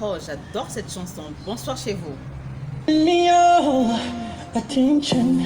Oh, j'adore cette chanson. Bonsoir chez vous. Me your attention,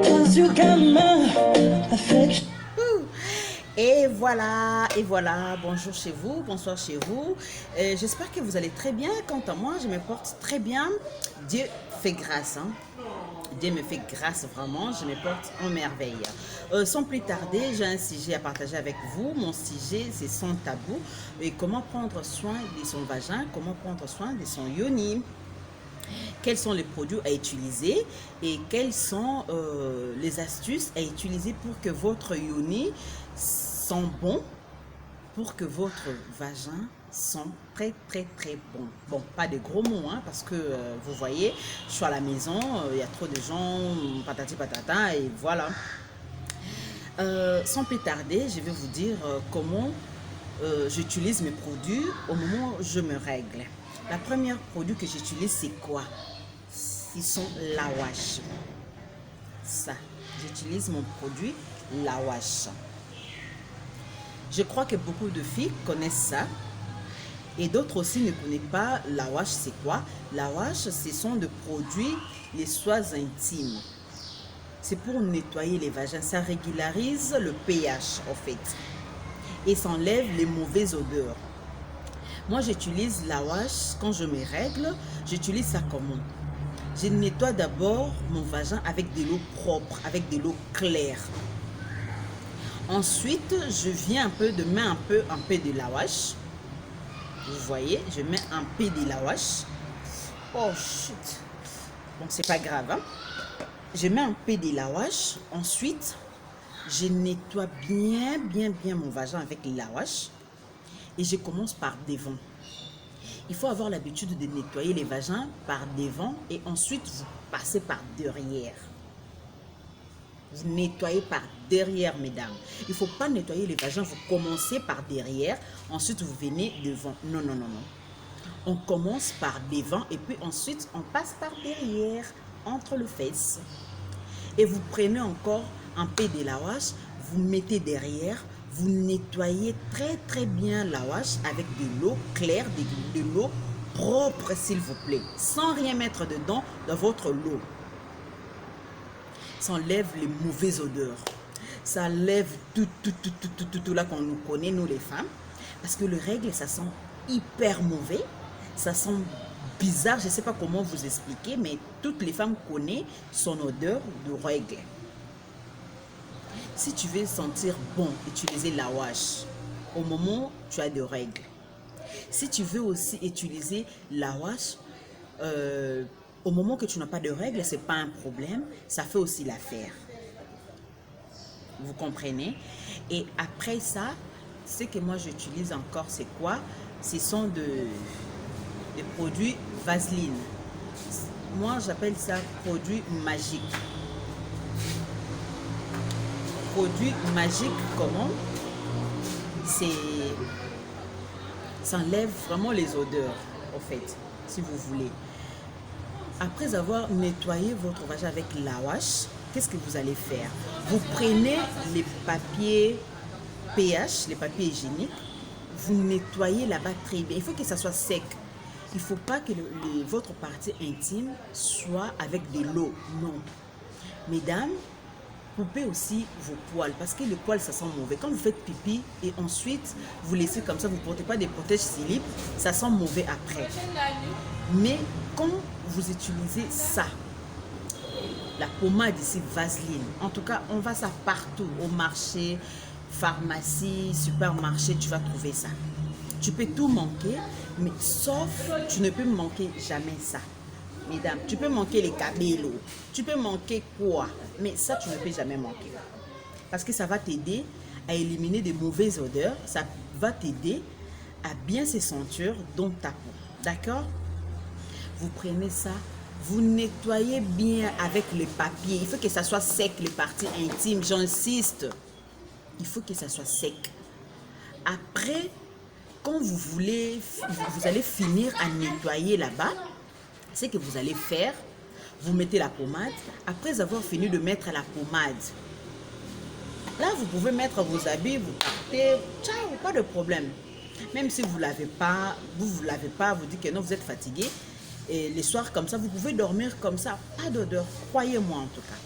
'cause you got my affection. Et voilà, bonjour chez vous, bonsoir chez vous. J'espère que vous allez très bien. Quant à moi, je me porte très bien. Dieu fait grâce, hein. Dieu me fait grâce vraiment, je me porte en merveille. Sans plus tarder, j'ai un sujet à partager avec vous. Mon sujet, c'est sans tabou. Et comment prendre soin de son vagin, comment prendre soin de son yoni. Quels sont les produits à utiliser et quelles sont les astuces à utiliser pour que votre yoni sent bon, pour que votre vagin sent très bon. Bon, pas de gros mots, hein, parce que vous voyez, je suis à la maison, il y a trop de gens, patati patata, et voilà. Sans plus tarder, je vais vous dire comment j'utilise mes produits au moment où je me règle. La première produit que j'utilise, c'est quoi? Ils sont la wash. Ça, j'utilise mon produit la wash. Je crois que beaucoup de filles connaissent ça. Et d'autres aussi ne connaissent pas la wash, c'est quoi? La wash, ce sont des produits, les soins intimes. C'est pour nettoyer les vagins. Ça régularise le pH, en fait. Et ça enlève les mauvaises odeurs. Moi, j'utilise la wash quand je me règle. J'utilise ça comment? Je nettoie d'abord mon vagin avec de l'eau propre, avec de l'eau claire. Ensuite, je viens mets un peu de la wash. Vous voyez, je mets un peu de la wash. Oh shit. Bon, c'est pas grave, hein? Je mets un peu de la wash. Ensuite, je nettoie bien mon vagin avec la wash. Et je commence par devant. Il faut avoir l'habitude de nettoyer les vagins par devant et ensuite vous passez par derrière. Vous nettoyez par derrière, mesdames. Il ne faut pas nettoyer les vagins, vous commencez par derrière, ensuite vous venez devant. Non. On commence par devant et puis ensuite on passe par derrière, entre les fesses. Et vous prenez encore un peu de la wash, vous mettez derrière, vous nettoyez très bien la wash avec de l'eau claire, de l'eau propre s'il vous plaît, sans rien mettre dedans dans votre lot. Ça enlève les mauvaises odeurs. Ça enlève tout là qu'on nous connaît, nous les femmes. Parce que le règle, ça sent hyper mauvais. Ça sent bizarre, je ne sais pas comment vous expliquer, mais toutes les femmes connaissent son odeur de règle. Si tu veux sentir bon, utiliser la wash au moment où tu as des règles. Si tu veux aussi utiliser la wash au moment que tu n'as pas de règles, ce n'est pas un problème, ça fait aussi l'affaire. Vous comprenez? Et après ça, ce que moi j'utilise encore, c'est quoi? Ce sont des produits Vaseline. Moi j'appelle ça produit magique. Produit magique, comment? Ça enlève vraiment les odeurs, en fait, si vous voulez. Après avoir nettoyé votre vagin avec la wash, qu'est-ce que vous allez faire? Vous prenez les papiers pH, les papiers hygiéniques, vous nettoyez là-bas très bien. Il faut que ça soit sec. Il ne faut pas que votre partie intime soit avec de l'eau. Non. Mesdames, coupez aussi vos poils parce que les poils ça sent mauvais. Quand vous faites pipi et ensuite vous laissez comme ça, vous ne portez pas des protèges slip, ça sent mauvais après. Mais quand vous utilisez ça, la pommade ici Vaseline, en tout cas on voit ça partout, au marché, pharmacie, supermarché, tu vas trouver ça. Tu peux tout manquer, mais sauf tu ne peux manquer jamais ça. Mesdames, tu peux manquer les cabellos, tu peux manquer quoi, mais ça tu ne peux jamais manquer. Parce que ça va t'aider à éliminer de mauvaises odeurs, ça va t'aider à bien se sentir dans ta peau. D'accord? Vous prenez ça, vous nettoyez bien avec le papier. Il faut que ça soit sec, les parties intimes, j'insiste. Il faut que ça soit sec. Après, quand vous allez finir à nettoyer là-bas, ce que vous allez faire, vous mettez la pommade. Après avoir fini de mettre la pommade, là, vous pouvez mettre vos habits, vous partez, ciao, pas de problème. Même si vous l'avez pas, vous l'avez pas, vous dites que non, vous êtes fatigué. Et les soirs comme ça, vous pouvez dormir comme ça, pas d'odeur. Croyez-moi en tout cas.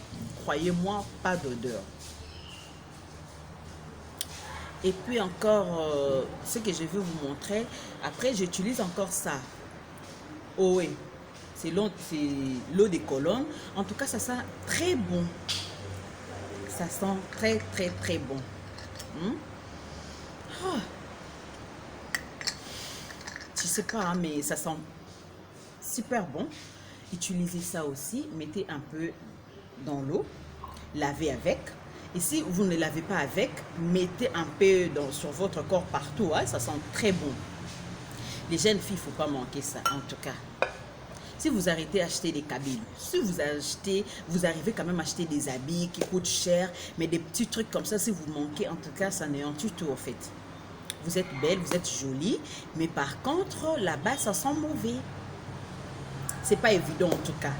Croyez-moi, pas d'odeur. Et puis encore, ce que je vais vous montrer, après j'utilise encore ça. Oh oui, c'est l'eau des colonnes. En tout cas, ça sent très bon. Ça sent très très très bon. Ah. Je sais pas, hein, mais ça sent super bon. Utilisez ça aussi. Mettez un peu dans l'eau. Lavez avec. Et si vous ne lavez pas avec, mettez un peu sur votre corps partout. Hein, ça sent très bon. Les jeunes filles, il ne faut pas manquer ça, en tout cas. Si vous arrêtez d'acheter des cabines, si vous arrivez quand même à acheter des habits qui coûtent cher, mais des petits trucs comme ça, si vous manquez, en tout cas, ça néantit tout, en fait. Vous êtes belle, vous êtes jolie, mais par contre, là-bas, ça sent mauvais. C'est pas évident, en tout cas.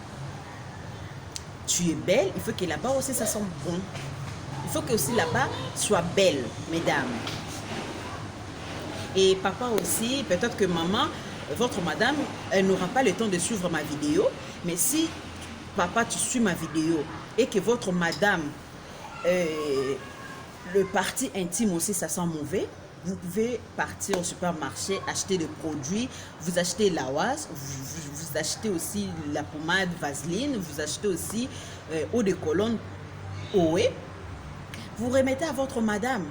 Tu es belle, il faut que là-bas aussi, ça sent bon. Il faut que aussi là-bas soit belle, mesdames. Et papa aussi, peut-être que maman, votre madame, elle n'aura pas le temps de suivre ma vidéo. Mais si, papa, tu suis ma vidéo et que votre madame, le parti intime aussi, ça sent mauvais, vous pouvez partir au supermarché, acheter des produits, vous achetez la Lawas, vous achetez aussi la pommade Vaseline, vous achetez aussi eau de colonne OE. Vous remettez à votre madame.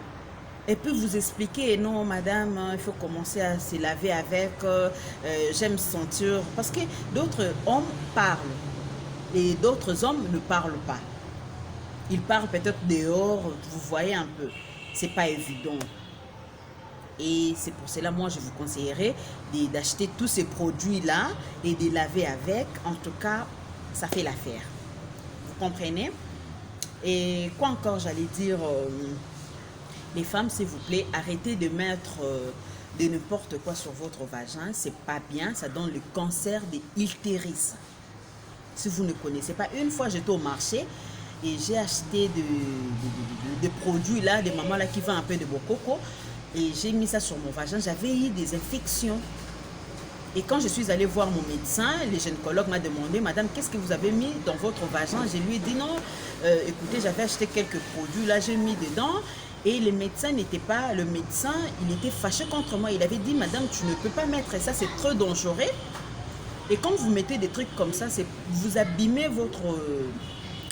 Et puis vous expliquer, non madame, il faut commencer à se laver avec, j'aime sentir. Parce que d'autres hommes parlent et d'autres hommes ne parlent pas. Ils parlent peut-être dehors, vous voyez un peu. C'est pas évident. Et c'est pour cela, moi, je vous conseillerais d'acheter tous ces produits-là et de laver avec. En tout cas, ça fait l'affaire. Vous comprenez? Et quoi encore, j'allais dire, les femmes, s'il vous plaît, arrêtez de mettre de n'importe quoi sur votre vagin. C'est pas bien, ça donne le cancer des utérus. Si vous ne connaissez pas, une fois j'étais au marché et j'ai acheté des produits là, des mamans là qui vendent un peu de bokoko. Et j'ai mis ça sur mon vagin, j'avais eu des infections. Et quand je suis allée voir mon médecin, le gynécologue m'a demandé, madame, qu'est-ce que vous avez mis dans votre vagin? Je lui ai dit non, écoutez, j'avais acheté quelques produits, là j'ai mis dedans. Et le médecin n'était pas, le médecin, il était fâché contre moi. Il avait dit, madame, tu ne peux pas mettre ça, c'est trop dangereux. Et quand vous mettez des trucs comme ça, vous abîmez votre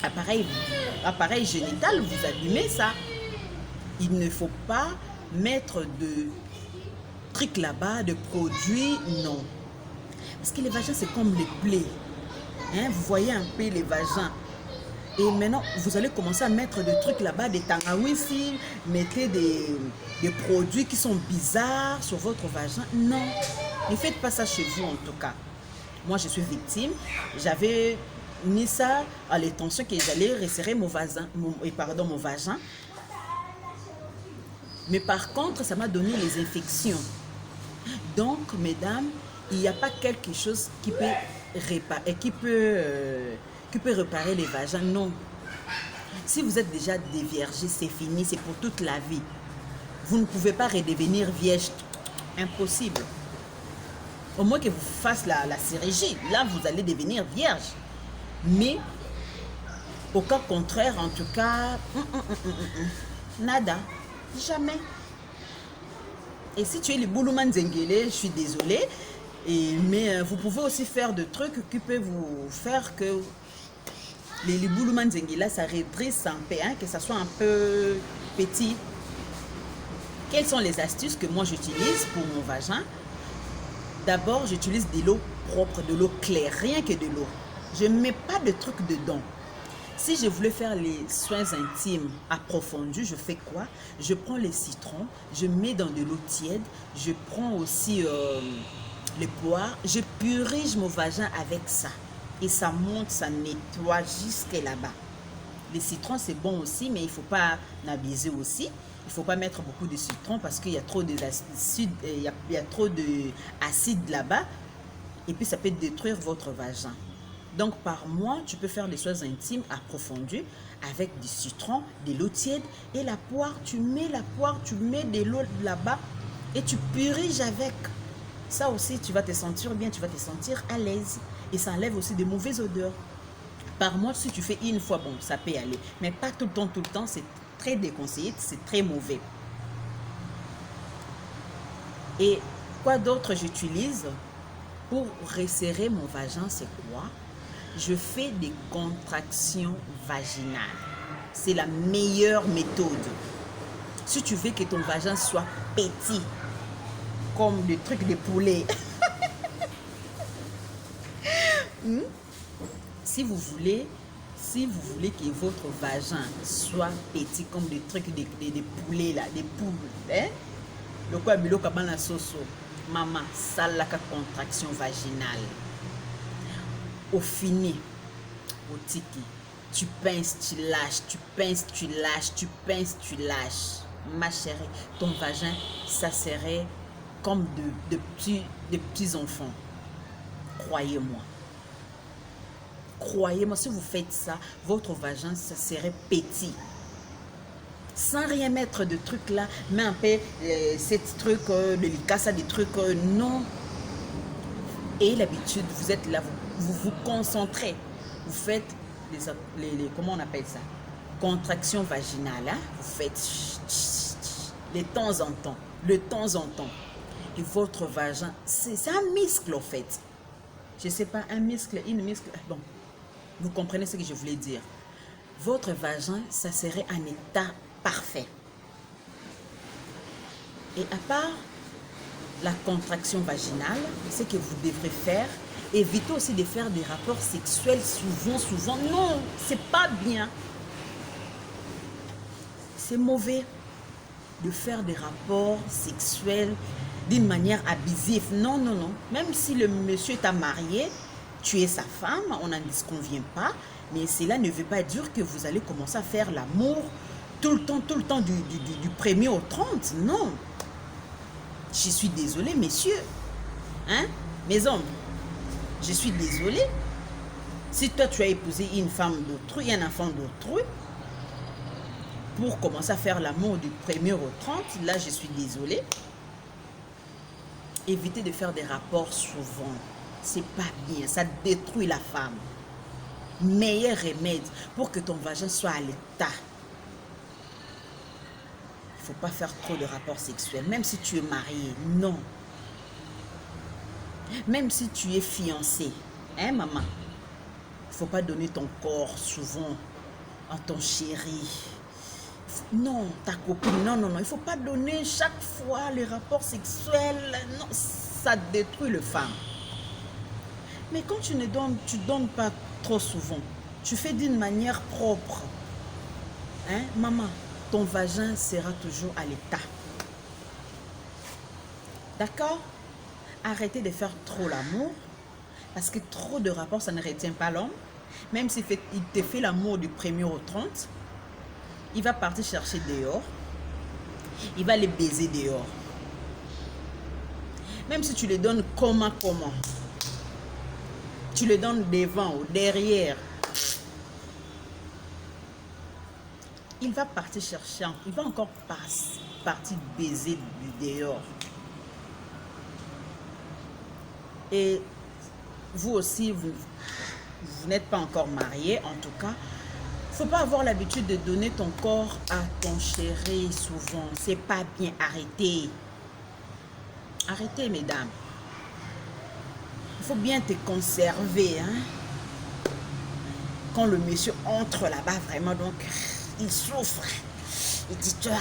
appareil génital, vous abîmez ça. Il ne faut pas mettre de trucs là-bas, de produits, non. Parce que les vagins, c'est comme les plaies. Hein? Vous voyez un peu les vagins. Et maintenant, vous allez commencer à mettre des trucs là-bas, des tangawissi, mettez des produits qui sont bizarres sur votre vagin. Non, ne faites pas ça chez vous en tout cas. Moi, je suis victime. J'avais mis ça à l'intention que j'allais resserrer mon vagin. Mais par contre, ça m'a donné les infections. Donc, mesdames, il n'y a pas quelque chose qui peut réparer, qui peut réparer les vagins. Non. Si vous êtes déjà déviergé, c'est fini, c'est pour toute la vie. Vous ne pouvez pas redevenir vierge. Impossible. Au moins que vous fassiez la chirurgie. Là, vous allez devenir vierge. Mais, au cas contraire, en tout cas, nada. Jamais. Et si tu es le Boulouman Zengele, je suis désolée. Mais vous pouvez aussi faire des trucs qui peuvent vous faire que les Boulouman Zengele, ça rétrécisse un peu, hein, que ça soit un peu petit. Quelles sont les astuces que moi j'utilise pour mon vagin? D'abord, j'utilise de l'eau propre, de l'eau claire, rien que de l'eau. Je ne mets pas de trucs dedans. Si je voulais faire les soins intimes approfondis, je fais quoi? Je prends les citrons, je mets dans de l'eau tiède, je prends aussi les poires, je purige mon vagin avec ça. Et ça monte, ça nettoie jusqu'à là-bas. Les citrons, c'est bon aussi, mais il ne faut pas abuser aussi. Il ne faut pas mettre beaucoup de citron parce qu'il y a trop d'acide, il y a trop d'acide là-bas. Et puis, ça peut détruire votre vagin. Donc, par mois, tu peux faire des soins intimes approfondis avec du citron, de l'eau tiède et la poire. Tu mets la poire, tu mets de l'eau là-bas. Et tu purges avec. Ça aussi, tu vas te sentir bien, tu vas te sentir à l'aise. Et ça enlève aussi de mauvaises odeurs. Par mois, si tu fais une fois, bon, ça peut aller. Mais pas tout le temps, c'est très déconseillé, c'est très mauvais. Et quoi d'autre j'utilise pour resserrer mon vagin, c'est quoi? Je fais des contractions vaginales. C'est la meilleure méthode. Si tu veux que ton vagin soit petit, comme des trucs de poulet. Si vous voulez que votre vagin soit petit comme des trucs de poulets là, des poules, hein? Le quoi biloko bana soso, maman, salaka contraction vaginale. Au fini, au tiki, tu pinces, tu lâches, tu pinces, tu lâches, tu pinces, tu lâches. Ma chérie, ton vagin, ça serait comme de petits enfants. Croyez-moi. Croyez-moi, si vous faites ça, votre vagin, ça serait petit. Sans rien mettre de trucs là, mais un peu cette truc, le licassa, des trucs, non. Et l'habitude, vous êtes là, vous vous concentrez. Vous faites les comment on appelle ça? Contractions vaginales. Hein? Vous faites de temps en temps. De temps en temps. Et votre vagin, c'est un muscle en fait. Je ne sais pas, un muscle, une muscle. Bon, vous comprenez ce que je voulais dire. Votre vagin, ça serait un état parfait. Et à part la contraction vaginale, ce que vous devrez faire, évitez aussi de faire des rapports sexuels souvent. Non, c'est pas bien. C'est mauvais de faire des rapports sexuels d'une manière abusive. Non. Même si le monsieur t'a marié, tu es sa femme, on n'en disconvient pas, mais cela ne veut pas dire que vous allez commencer à faire l'amour tout le temps, du 1er au 30. Non. Je suis désolée, messieurs. Hein? Mes hommes, je suis désolée. Si toi, tu as épousé une femme d'autrui, un enfant d'autrui, pour commencer à faire l'amour du 1er au 30, là, je suis désolée. Évitez de faire des rapports souvent. C'est pas bien, ça détruit la femme. Meilleur remède pour que ton vagin soit à l'état. Il ne faut pas faire trop de rapports sexuels, même si tu es marié, non. Même si tu es fiancé, hein maman? Il ne faut pas donner ton corps souvent à ton chéri. Non, ta copine, non. Il ne faut pas donner chaque fois les rapports sexuels. Non, ça détruit le femme. Mais quand tu donnes pas trop souvent. Tu fais d'une manière propre. Hein, maman, ton vagin sera toujours à l'état. D'accord? Arrêtez de faire trop l'amour. Parce que trop de rapports, ça ne retient pas l'homme. Même s'il te fait l'amour du 1er au 30, il va partir chercher dehors. Il va les baiser dehors. Même si tu les donnes comment. Tu le donnes devant ou derrière. Il va partir chercher. Il va encore partir baiser du dehors. Et vous aussi, vous n'êtes pas encore marié, en tout cas. Il ne faut pas avoir l'habitude de donner ton corps à ton chéri souvent. C'est pas bien. Arrêtez. Arrêtez, mesdames. Il faut bien te conserver. Hein? Quand le monsieur entre là-bas, vraiment, donc, il souffre. Il dit, toi là,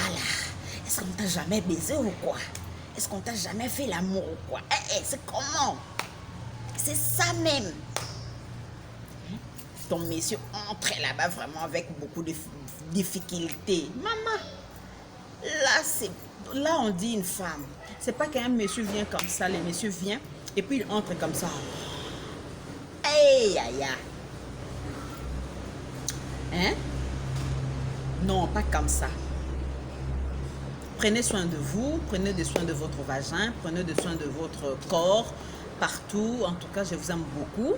est-ce qu'on t'a jamais baisé ou quoi? Est-ce qu'on t'a jamais fait l'amour ou quoi? C'est comment? C'est ça même. Ton monsieur entre là-bas vraiment avec beaucoup de difficultés. Maman, là on dit une femme. C'est pas qu'un monsieur vient comme ça, le monsieur vient et puis il entre comme ça. Aïe. Hein? Non, pas comme ça. Prenez soin de vous, prenez soin de votre vagin, prenez soin de votre corps, partout. En tout cas, je vous aime beaucoup.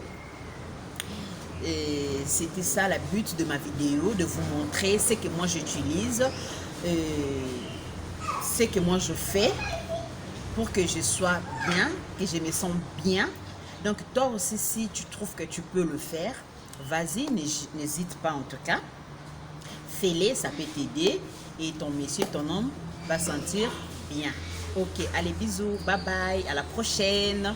Et c'était ça le but de ma vidéo, de vous montrer ce que moi j'utilise, ce que moi je fais pour que je sois bien, que je me sens bien. Donc toi aussi, si tu trouves que tu peux le faire, vas-y, n'hésite pas en tout cas. Fais-les, ça peut t'aider et ton monsieur, ton homme va sentir bien. Ok, allez, bisous, bye bye, à la prochaine.